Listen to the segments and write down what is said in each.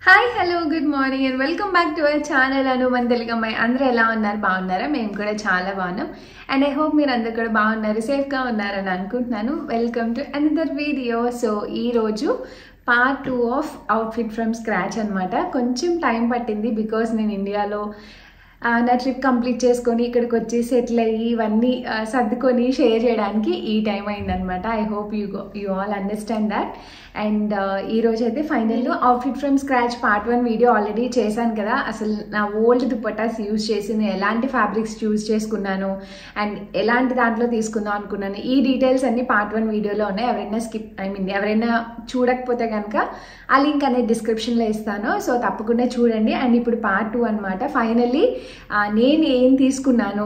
Hi hello good morning and welcome back to our channel అనుమన్ తెలుగు అమ్మాయి. అందరూ ఎలా ఉన్నారు? బాగున్నారా? మేము కూడా చాలా బాగున్నాం అండ్ ఐ హోప్ మీరు అందరు కూడా బాగున్నారు, సేఫ్గా ఉన్నారని అనుకుంటున్నాను. Welcome to another video. So ఈరోజు part 2 of outfit from scratch అనమాట. కొంచెం టైం పట్టింది బికాస్ నేను ఇండియాలో నా ట్రిప్ కంప్లీట్ చేసుకొని ఇక్కడికి వచ్చి సెటిల్ అయ్యి ఇవన్నీ సర్దుకొని షేర్ చేయడానికి ఈ టైం అయిందనమాట. I hope you all understand that. And ఈరోజు అయితే final outfit from scratch part 1 video already చేశాను కదా. అసలు నా ఓల్డ్ దుపట్టాస్ యూజ్ చేసి నేను ఎలాంటి ఫ్యాబ్రిక్స్ చూస్ చేసుకున్నాను అండ్ ఎలాంటి దాంట్లో తీసుకుందాం అనుకున్నాను, ఈ డీటెయిల్స్ అన్ని పార్ట్ 1 వీడియోలో ఉన్నాయి. ఎవరైనా చూడకపోతే కనుక ఆ లింక్ అనేది డిస్క్రిప్షన్లో ఇస్తాను. సో తప్పకుండా చూడండి. అండ్ ఇప్పుడు పార్ట్ 2 అనమాట. ఫైనల్లీ నేను ఏం తీసుకున్నాను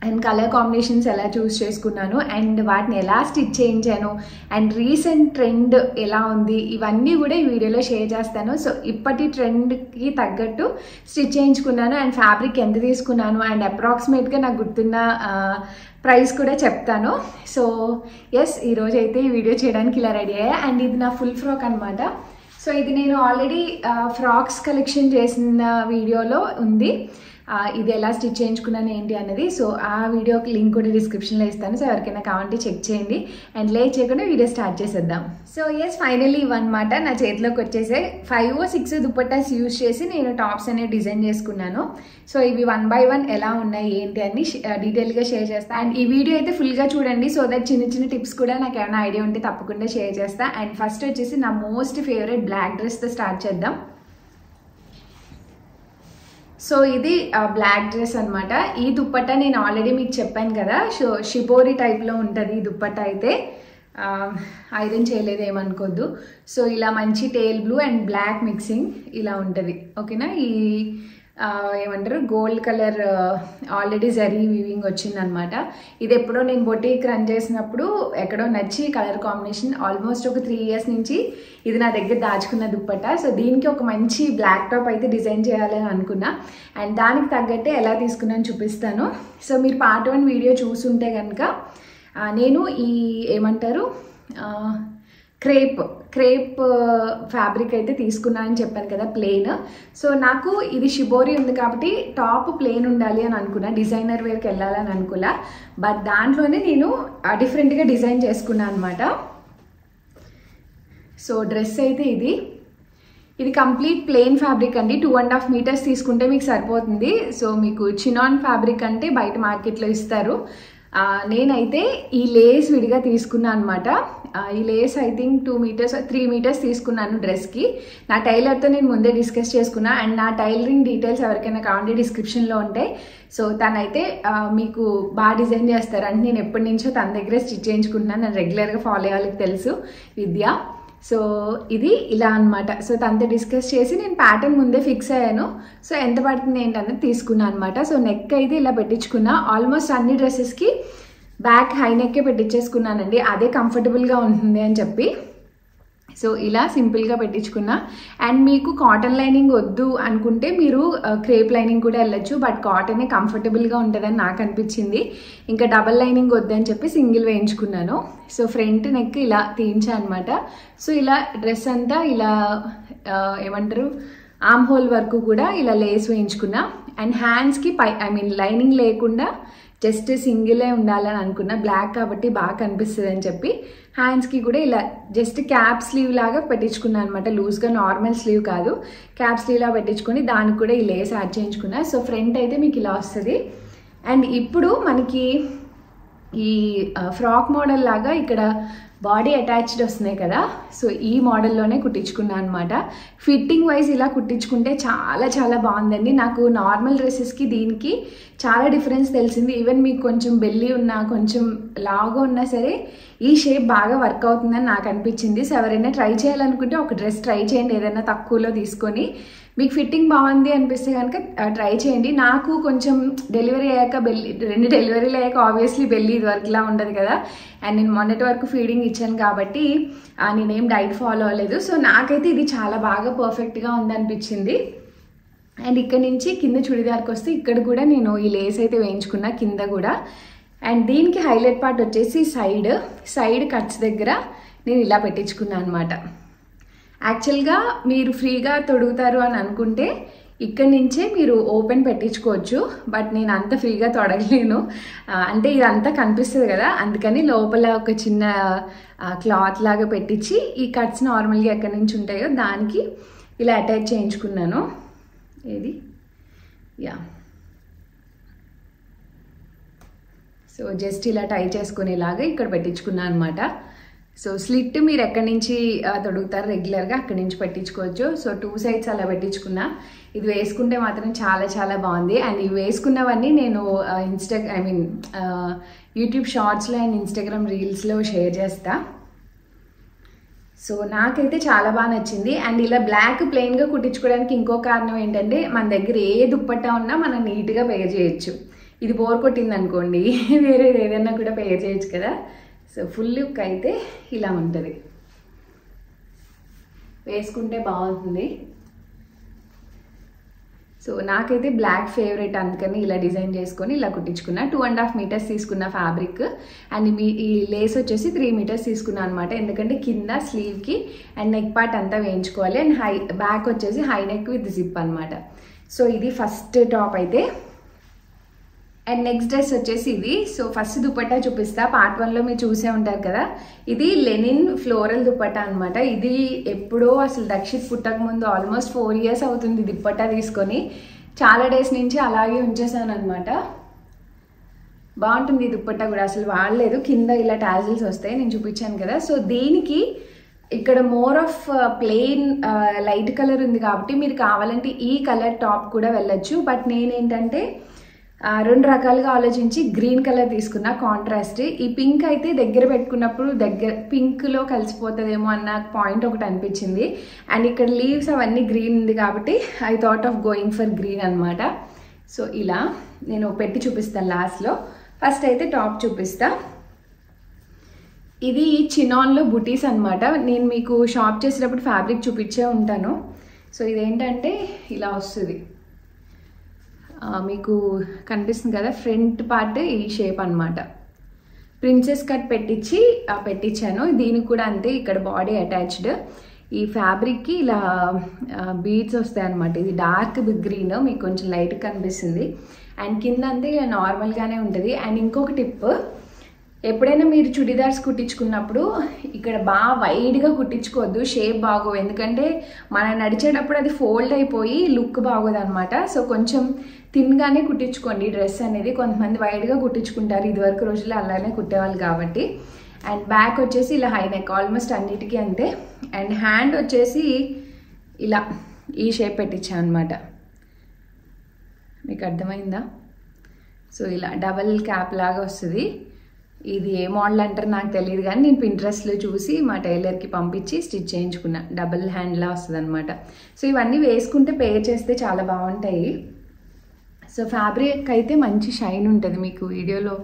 అండ్ కలర్ కాంబినేషన్స్ ఎలా చూస్ చేసుకున్నాను అండ్ వాటిని ఎలా స్టిచ్ చేయించాను అండ్ రీసెంట్ ట్రెండ్ ఎలా ఉంది, ఇవన్నీ కూడా ఈ వీడియోలో షేర్ చేస్తాను. సో ఇప్పటి ట్రెండ్కి తగ్గట్టు స్టిచ్ చేయించుకున్నాను అండ్ ఫ్యాబ్రిక్ ఎంత తీసుకున్నాను అండ్ అప్రాక్సిమేట్గా నాకు గుర్తున్న ప్రైస్ కూడా చెప్తాను. సో ఎస్, ఈరోజు అయితే ఈ వీడియో చేయడానికి ఇలా రెడీ అయ్యా. అండ్ ఇది నా ఫుల్ ఫ్రాక్ అనమాట. సో ఇది నేను ఆల్రెడీ ఫ్రాక్స్ కలెక్షన్ చేసిన వీడియోలో ఉంది. ఇది ఎలా స్టిచ్ చేయించుకున్నాను ఏంటి అన్నది. సో ఆ వీడియోకి లింక్ కూడా డిస్క్రిప్షన్లో ఇస్తాను. సో ఎవరికైనా కావాలంటే చెక్ చేయండి. అండ్ లేట్ చేయకుండా వీడియో స్టార్ట్ చేసేద్దాం. సో ఎస్, ఫైనల్లీ ఇవన్నమాట నా చేతిలోకి వచ్చేసే 5 or 6 దుపట్టాస్ యూజ్ చేసి నేను టాప్స్ అనేవి డిజైన్ చేసుకున్నాను. సో ఇవి 1 by 1 ఎలా ఉన్నాయి ఏంటి అని డీటెయిల్గా షేర్ చేస్తాను. అండ్ ఈ వీడియో అయితే ఫుల్గా చూడండి. సో దట్ చిన్న చిన్న టిప్స్ కూడా నాకు ఏమైనా ఐడియా ఉంటే తప్పకుండా షేర్ చేస్తాను. అండ్ ఫస్ట్ వచ్చేసి నా మోస్ట్ ఫేవరెట్ బ్లాక్ డ్రెస్తో స్టార్ట్ చేద్దాం. సో ఇది బ్లాక్ డ్రెస్ అనమాట. ఈ దుప్పట్టా నేను ఆల్రెడీ మీకు చెప్పాను కదా, సో షిబోరి టైప్లో ఉంటుంది ఈ దుప్పట్టా. అయితే ఐరన్ చేయలేదు ఏమనుకోద్దు. సో ఇలా మంచి teal blue and black mixing ఇలా ఉంటుంది. ఓకేనా? ఈ ఏమంటారు gold colour already zari weaving వచ్చిందనమాట. ఇది ఎప్పుడో నేను బొటీక్ రన్ చేసినప్పుడు ఎక్కడో నచ్చి కలర్ కాంబినేషన్ ఆల్మోస్ట్ ఒక 3 years నుంచి ఇది నా దగ్గర దాచుకున్న దుప్పట్టా. సో దీనికి ఒక మంచి బ్లాక్ టాప్ అయితే డిజైన్ చేయాలని అనుకున్నా అండ్ దానికి తగ్గట్టే ఎలా తీసుకున్నాను చూపిస్తాను. సో మీరు పార్ట్ 1 వీడియో చూసుంటే కనుక నేను ఈ ఏమంటారు క్రేప్ ఫ్యాబ్రిక్ అయితే తీసుకున్నా అని చెప్పాను కదా, ప్లెయిన్. సో నాకు ఇది షిబోరి ఉంది కాబట్టి టాప్ ప్లెయిన్ ఉండాలి అని అనుకున్నా, డిజైనర్ వేర్కి వెళ్ళాలని అనుకున్నా. బట్ దాంట్లోనే నేను డిఫరెంట్గా డిజైన్ చేసుకున్నాను అనమాట. సో డ్రెస్ అయితే ఇది కంప్లీట్ ప్లెయిన్ ఫ్యాబ్రిక్ అండి. 2.5 meters తీసుకుంటే మీకు సరిపోతుంది. సో మీకు చినాన్ ఫ్యాబ్రిక్ అంటే బయట మార్కెట్లో ఇస్తారు. నేనైతే ఈ లేస్ విడిగా తీసుకున్నాను అనమాట. ఈ Lay's I think 2 meters 3 meters తీసుకున్నాను డ్రెస్కి. నా టైలర్తో నేను ముందే డిస్కస్ చేసుకున్నా అండ్ నా టైలరింగ్ డీటెయిల్స్ ఎవరికైనా కావాలంటే డిస్క్రిప్షన్లో ఉంటాయి. సో తనైతే మీకు బాగా డిజైన్ చేస్తారు. అంటే నేను ఎప్పటి నుంచో తన దగ్గరే స్టిచ్ చేయించుకుంటున్నాను. నేను రెగ్యులర్గా ఫాలో అయ్యే వాళ్ళకి తెలుసు, విద్య. సో ఇది ఇలా అనమాట. సో తనతో డిస్కస్ చేసి నేను ప్యాటర్న్ ముందే ఫిక్స్ అయ్యాను. సో ఎంత పడుతుంది ఏంటన్నది తీసుకున్నాను అనమాట. సో నెక్ అయితే ఇలా పెట్టించుకున్నా. ఆల్మోస్ట్ అన్ని డ్రెస్సెస్కి బ్యాక్ హై నెక్కే పెట్టించేసుకున్నానండి, అదే కంఫర్టబుల్గా ఉంటుంది అని చెప్పి. సో ఇలా సింపుల్గా పెట్టించుకున్నా. అండ్ మీకు కాటన్ లైనింగ్ వద్దు అనుకుంటే మీరు క్రేప్ లైనింగ్ కూడా వెళ్ళొచ్చు. బట్ కాటనే కంఫర్టబుల్గా ఉంటుందని నాకు అనిపించింది. ఇంకా డబల్ లైనింగ్ వద్దని చెప్పి సింగిల్ వేయించుకున్నాను. సో ఫ్రంట్ నెక్ ఇలా తీయించా అనమాట. సో ఇలా డ్రెస్ అంతా ఇలా ఏమంటారు ఆర్మ్ హోల్ వరకు కూడా ఇలా లేస్ వేయించుకున్నా. అండ్ హ్యాండ్స్కి లైనింగ్ లేకుండా జస్ట్ సింగిలే ఉండాలని అనుకున్నా, బ్లాక్ కాబట్టి బాగా కనిపిస్తుంది అని చెప్పి. హ్యాండ్స్కి కూడా ఇలా జస్ట్ క్యాప్ స్లీవ్ లాగా పెట్టించుకున్నాను అనమాట. లూజ్గా నార్మల్ స్లీవ్ కాదు, క్యాప్ స్లీవ్ లాగా పెట్టించుకొని దానికి కూడా ఈ లేస్ యాడ్ చేయించుకున్నా. సో ఫ్రంట్ అయితే మీకు ఇలా వస్తుంది. అండ్ ఇప్పుడు మనకి ఈ ఫ్రాక్ మోడల్ లాగా ఇక్కడ బాడీ అటాచ్డ్ వస్తున్నాయి కదా. సో ఈ మోడల్లోనే కుట్టించుకున్నాను అనమాట. ఫిట్టింగ్ వైజ్ ఇలా కుట్టించుకుంటే చాలా చాలా బాగుందండి. నాకు నార్మల్ డ్రెస్సెస్కి దీనికి చాలా డిఫరెన్స్ తెలిసింది. ఈవెన్ మీకు కొంచెం బెల్లీ ఉన్నా కొంచెం లావుగా ఉన్నా సరే ఈ షేప్ బాగా వర్క్ అవుతుందని నాకు అనిపించింది. సో ఎవరైనా ట్రై చేయాలనుకుంటే ఒక డ్రెస్ ట్రై చేయండి, ఏదైనా తక్కువలో తీసుకొని. మీకు ఫిట్టింగ్ బాగుంది అనిపిస్తే కనుక ట్రై చేయండి. నాకు కొంచెం డెలివరీ అయ్యాక 2 డెలివరీలు అయ్యాక ఆబ్వియస్లీ బెల్లీ ఇది వరకులా ఉండదు కదా. అండ్ నేను మొన్నటి వరకు ఫీడింగ్ ఇచ్చాను కాబట్టి నేనేం డైట్ ఫాలో అవ్వలేదు. సో నాకైతే ఇది చాలా బాగా పర్ఫెక్ట్గా ఉందనిపించింది. అండ్ ఇక్కడ నుంచి కింద చుడిదార్కి వస్తే ఇక్కడ కూడా నేను ఈ లేస్ అయితే వేయించుకున్నా కింద కూడా. అండ్ దీనికి హైలైట్ పార్ట్ వచ్చేసి సైడ్ కట్స్ దగ్గర నేను ఇలా పెట్టించుకున్నాను అనమాట. యాక్చువల్గా మీరు ఫ్రీగా తొడుగుతారు అని అనుకుంటే ఇక్కడ నుంచే మీరు ఓపెన్ పెట్టించుకోవచ్చు. బట్ నేను అంత ఫ్రీగా తొడగలేను, అంటే ఇదంతా కనిపిస్తుంది కదా, అందుకని లోపల ఒక చిన్న క్లాత్ లాగా పెట్టించి ఈ కట్స్ నార్మల్గా ఎక్కడి నుంచి ఉంటాయో దానికి ఇలా అటాచ్ చేయించుకున్నాను. ఏది యా, సో జస్ట్ ఇలా టై చేసుకునేలాగా ఇక్కడ పెట్టించుకున్నాను అనమాట. సో స్లిట్ మీరు ఎక్కడి నుంచి తొడుగుతారు రెగ్యులర్గా అక్కడి నుంచి పెట్టించుకోవచ్చు. సో 2 సైడ్స్ అలా పెట్టించుకున్నా. ఇది వేసుకుంటే మాత్రం చాలా చాలా బాగుంది. అండ్ ఇవి వేసుకున్నవన్నీ నేను యూట్యూబ్ షార్ట్స్లో అండ్ ఇన్స్టాగ్రామ్ రీల్స్లో షేర్ చేస్తా. సో నాకైతే చాలా బాగా నచ్చింది. అండ్ ఇలా బ్లాక్ ప్లెయిన్గా కుట్టించుకోవడానికి ఇంకో కారణం ఏంటంటే మన దగ్గర ఏ దుప్పట్టా ఉన్నా మనం నీట్గా పేర్ చేయొచ్చు. ఇది బోర్ కొట్టింది అనుకోండి వేరేది ఏదైనా కూడా పేర్ చేయొచ్చు కదా. సో ఫుల్ లుక్ అయితే ఇలా ఉంటుంది, వేసుకుంటే బాగుంటుంది. సో నాకైతే బ్లాక్ ఫేవరెట్, అందుకని ఇలా డిజైన్ చేసుకొని ఇలా కుట్టించుకున్నా. 2.5 మీటర్స్ తీసుకున్న ఫ్యాబ్రిక్. అండ్ ఈ లేస్ వచ్చేసి 3 మీటర్స్ తీసుకున్నా అనమాట, ఎందుకంటే కింద స్లీవ్కి అండ్ నెక్ పార్ట్ అంతా వేయించుకోవాలి. అండ్ బ్యాక్ వచ్చేసి హై నెక్ విత్ జిప్ అనమాట. సో ఇది ఫస్ట్ టాప్ అయితే. అండ్ నెక్స్ట్ డ్రెస్ వచ్చేసి ఇది. సో ఫస్ట్ దుపట్టా చూపిస్తా. పార్ట్ 1లో మీరు చూసే ఉంటారు కదా, ఇది లెనిన్ ఫ్లోరల్ దుపట్టా అనమాట. ఇది ఎప్పుడో అసలు దక్షిత్ పుట్టక ముందు ఆల్మోస్ట్ 4 ఇయర్స్ అవుతుంది దుపట్టా తీసుకొని. చాలా డేస్ నుంచి అలాగే ఉంచేసాను అనమాట. బాగుంటుంది ఈ దుపట్టా కూడా, అసలు వాడలేదు. కింద ఇలా టాజిల్స్ వస్తాయి, నేను చూపించాను కదా. సో దీనికి ఇక్కడ more of plain light colour ఉంది కాబట్టి మీరు కావాలంటే ఈ కలర్ టాప్ కూడా వెళ్ళొచ్చు. బట్ నేనేంటంటే 2 రకాలుగా ఆలోచించి గ్రీన్ కలర్ తీసుకున్నా కాంట్రాస్ట్. ఈ పింక్ అయితే దగ్గర పెట్టుకున్నప్పుడు పింక్లో కలిసిపోతుందేమో అన్న పాయింట్ ఒకటి అనిపించింది. అండ్ ఇక్కడ లీవ్స్ అవన్నీ గ్రీన్ ఉంది కాబట్టి I thought of going for green అనమాట. సో ఇలా నేను పెట్టి చూపిస్తాను లాస్ట్లో. ఫస్ట్ అయితే టాప్ చూపిస్తా. ఇది చినాన్లో బుటీస్ అనమాట. నేను మీకు షాప్ చేసేటప్పుడు ఫ్యాబ్రిక్ చూపించే ఉంటాను. సో ఇదేంటంటే ఇలా వస్తుంది, మీకు కనిపిస్తుంది కదా, ఫ్రంట్ పార్ట్ ఈ షేప్ అనమాట. ప్రిన్సెస్ కట్ పెట్టించాను. దీనికి కూడా అంతే, ఇక్కడ బాడీ అటాచ్డ్. ఈ ఫ్యాబ్రిక్కి ఇలా బీడ్స్ వస్తాయి అనమాట. ఇది డార్క్ గ్రీన్, మీకు కొంచెం లైట్ కనిపిస్తుంది. అండ్ కింద అంతే ఇలా నార్మల్గానే ఉంటుంది. అండ్ ఇంకొక టిప్, ఎప్పుడైనా మీరు చుడిదార్స్ కుట్టించుకున్నప్పుడు ఇక్కడ బాగా వైడ్గా కుట్టించుకోవద్దు, షేప్ బాగోవు. ఎందుకంటే మనం నడిచేటప్పుడు అది ఫోల్డ్ అయిపోయి లుక్ బాగోదు అనమాట. సో కొంచెం థిన్గానే కుట్టించుకోండి డ్రెస్ అనేది. కొంతమంది వైడ్గా కుట్టించుకుంటారు, ఇదివరకు రోజుల్లో అలానే కుట్టేవాళ్ళు కాబట్టి. అండ్ బ్యాక్ వచ్చేసి ఇలా హై నెక్, ఆల్మోస్ట్ అన్నిటికీ అంతే. అండ్ హ్యాండ్ వచ్చేసి ఇలా ఈ షేప్ పెట్టించాను అనమాట. మీకు అర్థమైందా? సో ఇలా డబల్ క్యాప్ లాగా వస్తుంది. ఇది ఏ మోడల్ అంటారు నాకు తెలియదు, కానీ నేను పింట్రెస్ట్లో చూసి మా టైలర్కి పంపించి స్టిచ్ చేయించుకున్నా. డబుల్ హ్యాండ్లా వస్తుంది అనమాట. సో ఇవన్నీ వేసుకుంటే పేర్ చేస్తే చాలా బాగుంటాయి. సో ఫ్యాబ్రిక్ అయితే మంచి షైన్ ఉంటుంది, మీకు వీడియోలో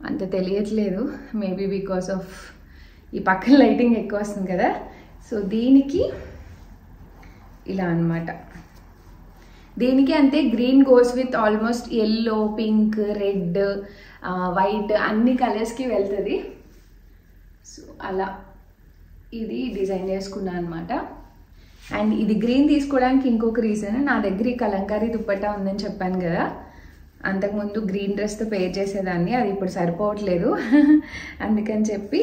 అంత తెలియట్లేదు, మేబీ బికాస్ ఆఫ్ ఈ పక్కన లైటింగ్ ఎక్కువ వస్తుంది కదా. సో దీనికి ఇలా అనమాట. దీనికి అంతే, green goes with almost yellow, pink, red, white అన్ని కలర్స్కి వెళ్తుంది. సో అలా ఇది డిజైన్ చేసుకున్నాను అనమాట. అండ్ ఇది గ్రీన్ తీసుకోవడానికి ఇంకొక రీజన్, నా దగ్గర ఈ కలంకారీ దుప్పట్టా ఉందని చెప్పాను కదా, అంతకుముందు గ్రీన్ డ్రెస్తో పేర్ చేసేదాన్ని, అది ఇప్పుడు సరిపోవట్లేదు అందుకని చెప్పి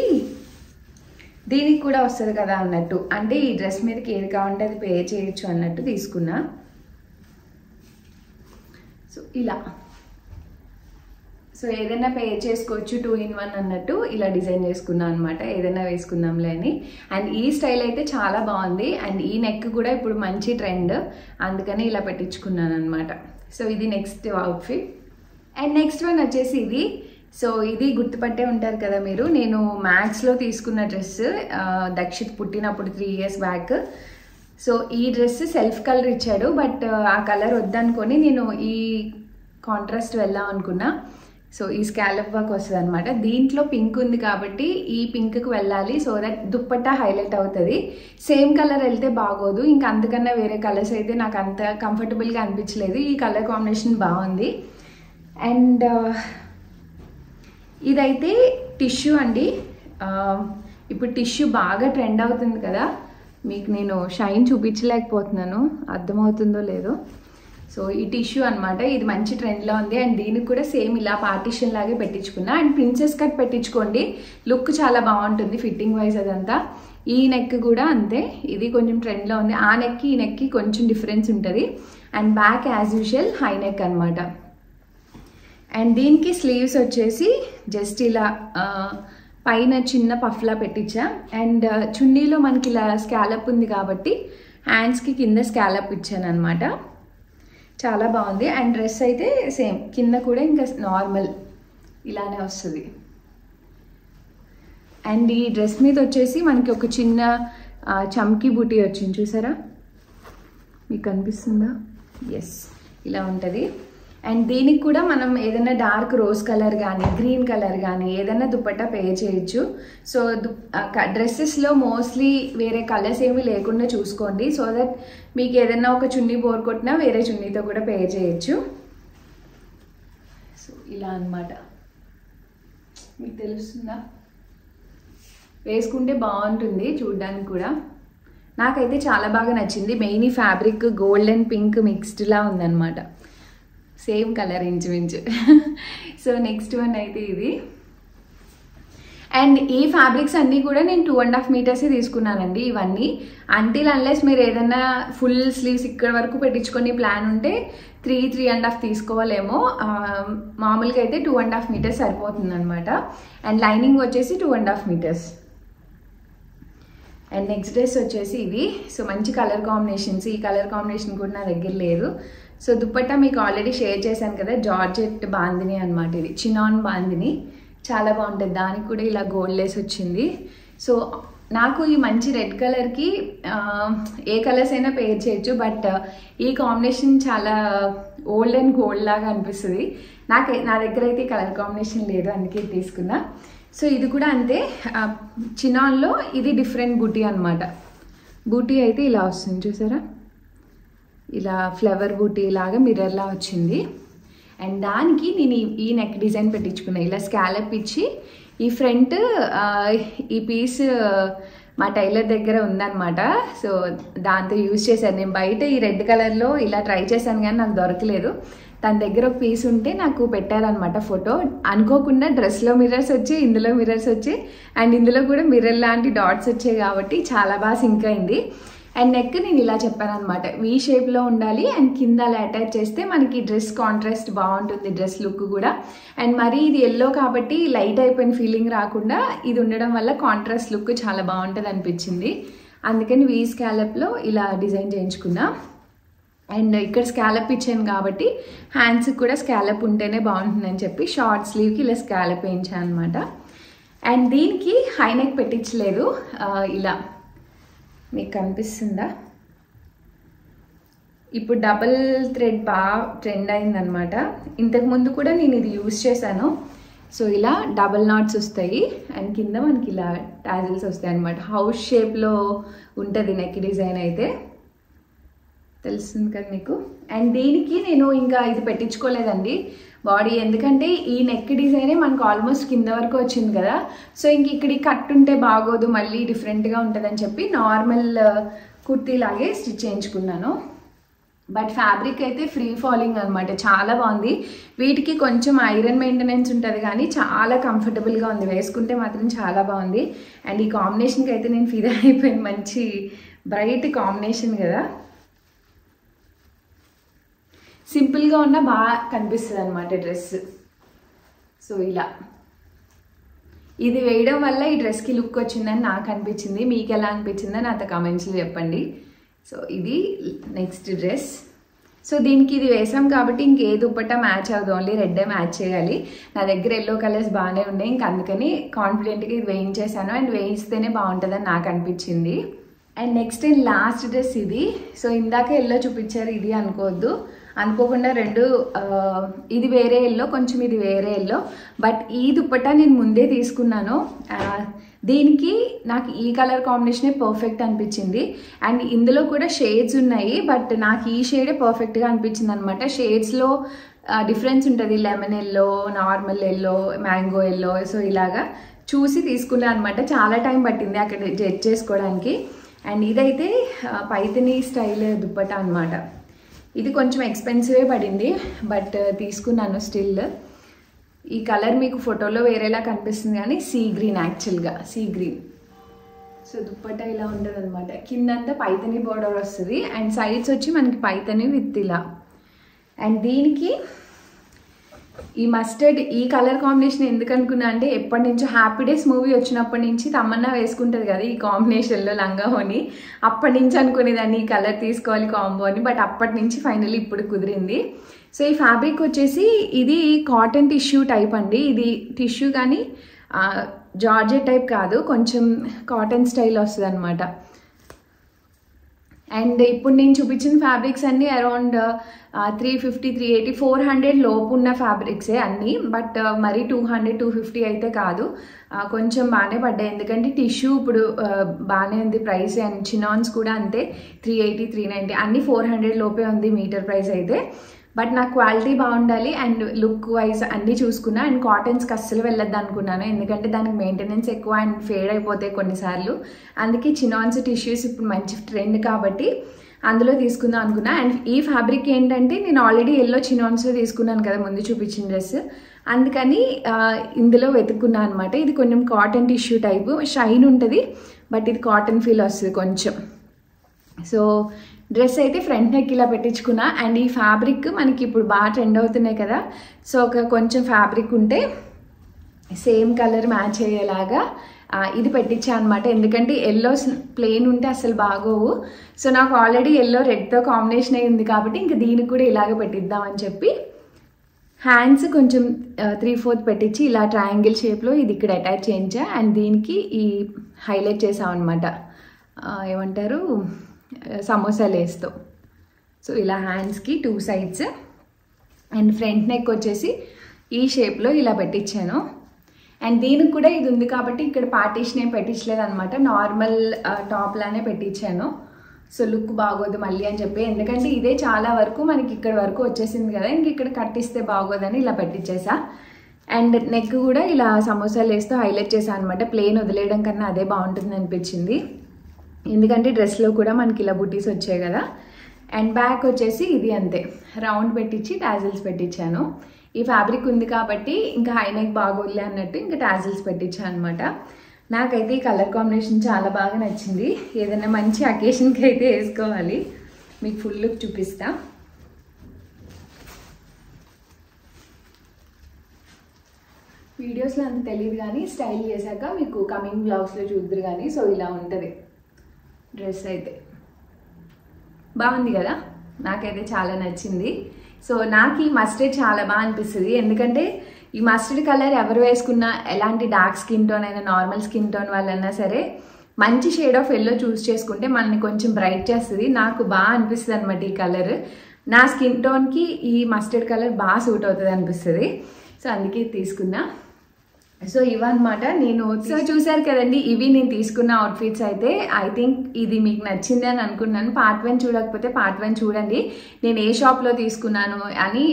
దీనికి కూడా వస్తుంది కదా అన్నట్టు, అంటే ఈ డ్రెస్ మీదకి ఏది కావాలంటే అది పేర్ చేయొచ్చు అన్నట్టు తీసుకున్నా. సో ఇలా, సో ఏదైనా పేర్ చేసుకోవచ్చు 2 in 1 అన్నట్టు ఇలా డిజైన్ చేసుకున్నాను అనమాట, ఏదైనా వేసుకుందాంలే అని. అండ్ ఈ స్టైల్ అయితే చాలా బాగుంది. అండ్ ఈ నెక్ కూడా ఇప్పుడు మంచి ట్రెండ్, అందుకని ఇలా పెట్టించుకున్నాను అనమాట. సో ఇది next outfit. And next one వచ్చేసి ఇది. సో ఇది గుర్తుపట్టే ఉంటారు కదా మీరు, నేను మ్యాక్స్లో తీసుకున్న డ్రెస్, దక్షిత్ పుట్టినప్పుడు 3 years బ్యాక్. సో ఈ డ్రెస్ సెల్ఫ్ కలర్ ఇచ్చాడు, బట్ ఆ కలర్ వద్దనుకొని నేను ఈ కాంట్రాస్ట్ వెళ్దాం అనుకున్నా. సో ఈ స్కాలప్ వర్క్ వస్తుంది అనమాట. దీంట్లో పింక్ ఉంది కాబట్టి ఈ పింక్కి వెళ్ళాలి, సో దట్ దుప్పట్టా హైలైట్ అవుతుంది. సేమ్ కలర్ వెళ్తే బాగోదు, ఇంకా అంతకన్నా వేరే కలర్స్ అయితే నాకు అంత కంఫర్టబుల్గా అనిపించలేదు. ఈ కలర్ కాంబినేషన్ బాగుంది. అండ్ ఇదైతే టిష్యూ అండి. ఇప్పుడు టిష్యూ బాగా ట్రెండ్ అవుతుంది కదా, మీకు నేను షైన్ చూపించలేకపోతున్నాను, అర్థమవుతుందో లేదో. సో ఈ టిష్యూ అనమాట, ఇది మంచి ట్రెండ్లో ఉంది. అండ్ దీనికి కూడా సేమ్ ఇలా పార్టిషన్ లాగే పెట్టించుకున్నా. అండ్ ప్రిన్సెస్ కట్ పెట్టించుకోండి, లుక్ చాలా బాగుంటుంది ఫిట్టింగ్ వైజ్ అదంతా. ఈ నెక్ కూడా అంతే, ఇది కొంచెం ట్రెండ్లో ఉంది. ఆ నెక్కి ఈ నెక్కి కొంచెం డిఫరెన్స్ ఉంటుంది. And back as usual high neck అనమాట. అండ్ దీనికి స్లీవ్స్ వచ్చేసి జస్ట్ ఇలా పైన చిన్న పఫ్లా పెట్టించా. అండ్ చున్నీలో మనకి ఇలా స్కాలప్ ఉంది కాబట్టి హ్యాండ్స్కి కింద స్కాలప్ ఇచ్చాను అనమాట. చాలా బాగుంది. అండ్ డ్రెస్ అయితే సేమ్, కింద కూడా ఇంకా నార్మల్ ఇలానే వస్తుంది. అండ్ ఈ డ్రెస్ మీద వచ్చేసి మనకి ఒక చిన్న చమ్కీ బూటీ వచ్చింది, చూసారా? మీకు కనిపిస్తుందా? ఎస్, ఇలా ఉంటుంది. అండ్ దీనికి కూడా మనం ఏదైనా డార్క్ రోజ్ కలర్ కానీ గ్రీన్ కలర్ కానీ ఏదైనా దుపట్టా పే చేయొచ్చు. సో డ్రెస్సెస్లో మోస్ట్లీ వేరే కలర్స్ ఏమీ లేకుండా చూసుకోండి, సో దట్ మీకు ఏదైనా ఒక చున్నీ బోర్ కొట్టినా వేరే చున్నీతో కూడా పే చేయొచ్చు. సో ఇలా అన్నమాట, మీకు తెలుస్తుందా? వేసుకుంటే బాగుంటుంది చూడ్డానికి కూడా. నాకైతే చాలా బాగా నచ్చింది. మెయిన్ ఈ ఫ్యాబ్రిక్ గోల్డ్ అండ్ పింక్ మిక్స్డ్లా ఉందన్నమాట, సేమ్ కలర్ ఇంచుమించు. సో నెక్స్ట్ వన్ అయితే ఇది. అండ్ ఈ ఫ్యాబ్రిక్స్ అన్నీ కూడా నేను 2.5 మీటర్స్ తీసుకున్నానండి ఇవన్నీ. అంటిల్ అన్లెస్ మీరు ఏదైనా ఫుల్ స్లీవ్స్ ఇక్కడ వరకు పెట్టించుకొని ప్లాన్ ఉంటే 3.5 తీసుకోవాలేమో. మామూలుగా అయితే 2.5 మీటర్స్ సరిపోతుంది అనమాట. అండ్ లైనింగ్ వచ్చేసి 2.5 మీటర్స్. అండ్ నెక్స్ట్ డ్రెస్ వచ్చేసి ఇది. సో మంచి కలర్ కాంబినేషన్స్, ఈ కలర్ కాంబినేషన్ కూడా నా దగ్గర లేదు. సో దుపట్టా మీకు ఆల్రెడీ షేర్ చేశాను కదా, జార్జెట్ బాందిని అనమాట, ఇది చినాన్ బాందిని, చాలా బాగుంటుంది. దానికి కూడా ఇలా గోల్డ్ లేస్ వచ్చింది. సో నాకు ఈ మంచి రెడ్ కలర్కి ఏ కలర్స్ అయినా పేర్ చేయొచ్చు, బట్ ఈ కాంబినేషన్ చాలా ఓల్డ్ అండ్ గోల్డ్ లాగా అనిపిస్తుంది. నా దగ్గర అయితే ఈ కలర్ కాంబినేషన్ లేదు, అందుకే తీసుకున్నా. సో ఇది కూడా అంతే, చినాన్లో ఇది డిఫరెంట్ బూటీ అనమాట. బూటీ అయితే ఇలా వస్తుంది, చూసారా? ఇలా ఫ్లవర్ బూటీ లాగా మిర్రర్లా వచ్చింది. అండ్ దానికి నేను ఈ నెక్ డిజైన్ పెట్టించుకున్నాను, ఇలా స్కాలప్ ఇచ్చి. ఈ ఫ్రంట్ ఈ పీస్ మా టైలర్ దగ్గర ఉందన్నమాట, సో దాంతో యూజ్ చేశాను. నేను బయట ఈ రెడ్ కలర్లో ఇలా ట్రై చేశాను కానీ నాకు దొరకలేదు. తన దగ్గర ఒక పీస్ ఉంటే నాకు పెట్టారనమాట ఫోటో. అనుకోకుండా డ్రెస్లో మిర్రర్స్ వచ్చి, ఇందులో మిర్రర్స్ వచ్చి, అండ్ ఇందులో కూడా మిర్రర్ లాంటి డాట్స్ వచ్చాయి కాబట్టి చాలా బాగా సింక్ అయింది. అండ్ నెక్ నేను ఇలా చెప్పాను అనమాట, వీ షేప్లో ఉండాలి. అండ్ కింద అలా అటాచ్ చేస్తే మనకి డ్రెస్ కాంట్రాస్ట్ బాగుంటుంది, డ్రెస్ లుక్ కూడా. అండ్ మరి ఇది ఎల్లో కాబట్టి లైట్ అయిపోయిన ఫీలింగ్ రాకుండా ఇది ఉండడం వల్ల కాంట్రాస్ట్ లుక్ చాలా బాగుంటుంది అనిపించింది. అందుకని వీ స్కాలప్లో ఇలా డిజైన్ చేయించుకున్నా. అండ్ ఇక్కడ స్కాలప్ ఇచ్చాను కాబట్టి హ్యాండ్స్కి కూడా స్కాలప్ ఉంటేనే బాగుంటుందని చెప్పి షార్ట్ స్లీవ్కి ఇలా స్కాలప్ వేయించాను అనమాట. అండ్ దీనికి హై నెక్ పెట్టించలేదు, ఇలా మీకు కనిపిస్తుందా? ఇప్పుడు డబల్ థ్రెడ్ బాగా ట్రెండ్ అయిందనమాట. ఇంతకుముందు కూడా నేను ఇది యూజ్ చేశాను. సో ఇలా డబల్ నాట్స్ వస్తాయి అండ్ కింద మనకి ఇలా టాజిల్స్ వస్తాయి అనమాట. హౌస్ షేప్లో ఉంటుంది నెక్ డిజైన్ అయితే, తెలుస్తుంది కదా మీకు. అండ్ దీనికి నేను ఇంకా ఇది పెట్టించుకోలేదండి బాడీ, ఎందుకంటే ఈ నెక్ డిజైనే మనకు ఆల్మోస్ట్ కింద వరకు వచ్చింది కదా. సో ఇంక ఇక్కడ కట్ ఉంటే బాగోదు, మళ్ళీ డిఫరెంట్గా ఉంటుందని చెప్పి నార్మల్ కుర్తీ లాగే స్టిచ్ చేయించుకున్నాను. బట్ ఫ్యాబ్రిక్ అయితే ఫ్రీ ఫాలింగ్ అనమాట, చాలా బాగుంది. వీటికి కొంచెం ఐరన్ మెయింటెనెన్స్ ఉంటుంది కానీ చాలా కంఫర్టబుల్గా ఉంది, వేసుకుంటే మాత్రం చాలా బాగుంది. అండ్ ఈ కాంబినేషన్కి అయితే నేను ఫిదా అయిపోయాను, మంచి బ్రైట్ కాంబినేషన్ కదా. సింపుల్గా ఉన్న బాగా కనిపిస్తుంది అనమాట డ్రెస్. సో ఇలా ఇది వేయడం వల్ల ఈ డ్రెస్కి లుక్ వచ్చిందని నాకు అనిపించింది. మీకు ఎలా అనిపించిందని నాతో కామెంట్స్లో చెప్పండి. సో ఇది నెక్స్ట్ డ్రెస్. సో దీనికి ఇది వేసాం కాబట్టి ఇంకే దుపట్టా మ్యాచ్ అవ్వదు, ఓన్లీ రెడ్డే మ్యాచ్ చేయాలి. నా దగ్గర ఎల్లో కలర్స్ బాగానే ఉన్నాయి, ఇంక అందుకని కాన్ఫిడెంట్గా ఇది వేయించేసాను. అండ్ వేయిస్తేనే బాగుంటుందని నాకు అనిపించింది. And next and last dress ఇది. సో ఇందాక ఎల్లో చూపించారు, ఇది అనుకోవద్దు, అనుకోకుండా రెండు, ఇది వేరే ఎల్లో, కొంచెం ఇది వేరే ఎల్లో. బట్ ఈ దుపట్టా నేను ముందే తీసుకున్నాను. దీనికి నాకు ఈ కలర్ కాంబినేషనే పర్ఫెక్ట్ అనిపించింది. అండ్ ఇందులో కూడా షేడ్స్ ఉన్నాయి, బట్ నాకు ఈ షేడే పర్ఫెక్ట్గా అనిపించింది అనమాట. షేడ్స్లో డిఫరెన్స్ ఉంటుంది, lemon yellow, normal yellow, mango yellow. So ఇలాగా చూసి తీసుకున్నాను అనమాట. చాలా టైం పట్టింది అక్కడ జడ్జ్ చేసుకోవడానికి. అండ్ ఇదైతే పైథనీ స్టైల్ దుప్పటా అనమాట. ఇది కొంచెం ఎక్స్పెన్సివే పడింది, బట్ తీసుకున్నాను స్టిల్. ఈ కలర్ మీకు ఫోటోలో వేరేలా కనిపిస్తుంది కానీ సీ గ్రీన్, యాక్చువల్గా సీ గ్రీన్. సో దుప్పటా ఇలా ఉంటుంది అనమాట. కిందంతా పైథనీ బోర్డర్ వస్తుంది అండ్ సైడ్స్ వచ్చి మనకి పైథనీ విత్ ఇలా. అండ్ దీనికి ఈ మస్టర్డ్ ఈ కలర్ కాంబినేషన్ ఎందుకు అనుకున్నా అంటే ఎప్పటి నుంచో హ్యాపీ డేస్ మూవీ వచ్చినప్పటి నుంచి తమన్నా వేసుకుంటుంది కదా ఈ కాంబినేషన్లో లంగాహోని. అప్పటి నుంచి అనుకునేదాన్ని ఈ కలర్ తీసుకోవాలి కాంబో అని, బట్ అప్పటి నుంచి ఫైనల్లీ ఇప్పుడు కుదిరింది. సో ఈ ఫ్యాబ్రిక్ వచ్చేసి ఇది కాటన్ టిష్యూ టైప్ అండి. ఇది టిష్యూ కానీ జార్జెట్ టైప్ కాదు, కొంచెం కాటన్ స్టైల్ వస్తుంది అనమాట. అండ్ ఇప్పుడు నేను చూపించిన ఫ్యాబ్రిక్స్ అన్నీ అరౌండ్ 350, 380, 400 లోపు ఉన్న ఫ్యాబ్రిక్సే అన్నీ. బట్ మరి 200, 250 అయితే కాదు. కొంచెం బాగానే పడ్డాయి, ఎందుకంటే టిష్యూ ఇప్పుడు బాగానే ఉంది ప్రైస్. అండ్ చినాన్స్ కూడా అంతే 380, 390 అన్నీ 400 లోపే ఉంది మీటర్ ప్రైస్ అయితే. బట్ నాకు క్వాలిటీ బాగుండాలి అండ్ లుక్ వైజ్ అన్నీ చూసుకున్నా. అండ్ కాటన్స్కి అస్సలు వెళ్ళొద్దు అనుకున్నాను, ఎందుకంటే దానికి మెయింటెనెన్స్ ఎక్కువ అండ్ ఫేడ్ అయిపోతాయి కొన్నిసార్లు. అందుకే చినాన్స్ టిష్యూస్ ఇప్పుడు మంచి ట్రెండ్ కాబట్టి అందులో తీసుకుందాం అనుకున్నా. అండ్ ఈ ఫ్యాబ్రిక్ ఏంటంటే నేను ఆల్రెడీ ఎల్లో చినాన్స్లో తీసుకున్నాను కదా ముందు చూపించిన డ్రెస్, అందుకని ఇందులో వెతుక్కున్నాను అనమాట. ఇది కొంచెం కాటన్ టిష్యూ టైపు, షైన్ ఉంటుంది బట్ ఇది కాటన్ ఫీల్ వస్తుంది కొంచెం. సో డ్రెస్ అయితే ఫ్రంట్ నెక్ ఇలా పెట్టించుకున్నా. అండ్ ఈ ఫ్యాబ్రిక్ మనకి ఇప్పుడు బాగా ట్రెండ్ అవుతున్నాయి కదా, సో ఒక కొంచెం ఫ్యాబ్రిక్ ఉంటే సేమ్ కలర్ మ్యాచ్ అయ్యేలాగా ఇది పెట్టించా అనమాట. ఎందుకంటే ఎల్లో ప్లెయిన్ ఉంటే అసలు బాగోవు. సో నాకు ఆల్రెడీ ఎల్లో రెడ్తో కాంబినేషన్ అయి ఉంది కాబట్టి ఇంకా దీనికి కూడా ఇలాగ పెట్టిద్దామని చెప్పి హ్యాండ్స్ కొంచెం 3/4 పెట్టించి ఇలా ట్రయాంగిల్ షేప్లో ఇది ఇక్కడ అటాచ్ చేయించా. అండ్ దీనికి ఈ హైలైట్ చేసాం అనమాట, ఏమంటారు సమోసా లేస్తో. సో ఇలా హ్యాండ్స్కి 2 సైడ్స్ అండ్ ఫ్రంట్ నెక్ వచ్చేసి ఈ షేప్లో ఇలా పెట్టించాను. అండ్ దీనికి కూడా ఇది ఉంది కాబట్టి ఇక్కడ పార్టీషన్ ఏం పెట్టించలేదు అనమాట, నార్మల్ టాప్ లానే పెట్టించాను. సో లుక్ బాగోదు మళ్ళీ అని చెప్పి, ఎందుకంటే ఇదే చాలా వరకు మనకి ఇక్కడ వరకు వచ్చేసింది కదా, ఇంక ఇక్కడ కట్టిస్తే బాగోదని ఇలా పెట్టించేసా. అండ్ నెక్ కూడా ఇలా సమోసా లేస్తో హైలైట్ చేశాను అనమాట. ప్లెయిన్ వదిలేయడం కన్నా అదే బాగుంటుంది అనిపించింది, ఎందుకంటే డ్రెస్లో కూడా మనకి ఇలా బుటీస్ వచ్చాయి కదా. అండ్ బ్యాక్ వచ్చేసి ఇది అంతే రౌండ్ పెట్టించి టాజిల్స్ పెట్టించాను. ఈ ఫ్యాబ్రిక్ ఉంది కాబట్టి ఇంకా హై నెక్ బాగోలే అన్నట్టు ఇంకా టాజిల్స్ పెట్టించాను అనమాట. నాకైతే ఈ కలర్ కాంబినేషన్ చాలా బాగా నచ్చింది. ఏదైనా మంచి అకేషన్కి అయితే వేసుకోవాలి. మీకు ఫుల్ లుక్ చూపిస్తా. వీడియోస్లో అంత తెలియదు కానీ స్టైల్ చేశాక మీకు కమింగ్ బ్లౌజ్లో చూద్దరు కానీ. సో ఇలా ఉంటుంది డ్రెస్ అయితే, బాగుంది కదా, నాకైతే చాలా నచ్చింది. సో నాకు ఈ మస్టర్డ్ చాలా బాగా అనిపిస్తుంది, ఎందుకంటే ఈ మస్టర్డ్ కలర్ ఎవరు వేసుకున్నా ఎలాంటి డార్క్ స్కిన్ టోన్ అయినా నార్మల్ స్కిన్ టోన్ వాళ్ళన్నా సరే మంచి షేడ్ ఆఫ్ ఎల్లో చూస్ చేసుకుంటే మనల్ని కొంచెం బ్రైట్ చేస్తుంది. నాకు బాగా అనిపిస్తుంది అనమాట ఈ కలర్. నా స్కిన్ టోన్కి ఈ మస్టర్డ్ కలర్ బాగా సూట్ అవుతుంది అనిపిస్తుంది. సో అందుకే తీసుకున్నా. సో ఇవన్నమాట నేను. సో చూసారు కదండి, ఇవి నేను తీసుకున్న అవుట్ఫిట్స్ అయితే. ఐ థింక్ ఇది మీకు నచ్చింది అని అనుకున్నాను. పార్ట్ 1 చూడకపోతే పార్ట్ 1 చూడండి. నేను ఏ షాప్లో తీసుకున్నాను అని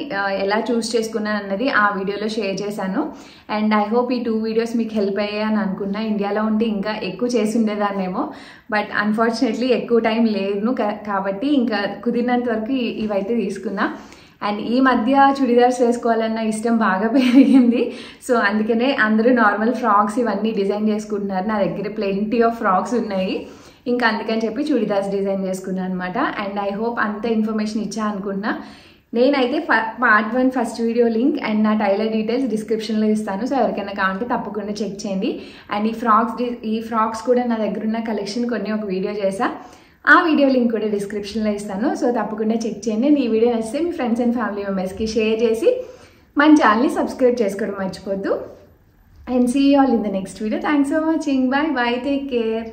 ఎలా చూస్ చేసుకున్నాను అన్నది ఆ వీడియోలో షేర్ చేశాను. అండ్ ఐ హోప్ ఈ 2 వీడియోస్ మీకు హెల్ప్ అయ్యాయి అని అనుకున్నా. ఇండియాలో ఉంటే ఇంకా ఎక్కువ చేసి ఉండేదాన్నేమో, బట్ అన్ఫార్చునేట్లీ ఎక్కువ టైం లేదు కాబట్టి ఇంకా కుదిరినంత వరకు ఇవైతే తీసుకున్నా. అండ్ ఈ మధ్య చుడిదార్స్ వేసుకోవాలన్న ఇష్టం బాగా పెరిగింది. సో అందుకనే అందరూ నార్మల్ ఫ్రాక్స్ ఇవన్నీ డిజైన్ చేసుకుంటున్నారు. నా దగ్గర ప్లెంటీ ఆఫ్ ఫ్రాక్స్ ఉన్నాయి, ఇంకా అందుకని చెప్పి చుడిదార్స్ డిజైన్ చేసుకున్నాను అనమాట. అండ్ ఐ హోప్ అంత ఇన్ఫర్మేషన్ ఇచ్చా అనుకుంటున్నా. నేనైతే part 1 first video link and నా టైలర్ డీటెయిల్స్ డిస్క్రిప్షన్లో ఇస్తాను. సో ఎవరికైనా కావాలంటే తప్పకుండా చెక్ చేయండి. అండ్ ఈ ఫ్రాక్స్ కూడా నా దగ్గర ఉన్న కలెక్షన్ కొన్ని ఒక వీడియో చేసా, ఆ వీడియో లింక్ కూడా డిస్క్రిప్షన్లో ఇస్తాను. సో తప్పకుండా చెక్ చేయండి. ఈ వీడియో నచ్చితే మీ ఫ్రెండ్స్ అండ్ ఫ్యామిలీ మెంబర్స్కి షేర్ చేసి మన ఛానల్ని సబ్స్క్రైబ్ చేసుకోవడం మర్చిపోద్దు. And see you all in the next video. Thanks for watching. Bye bye, take care.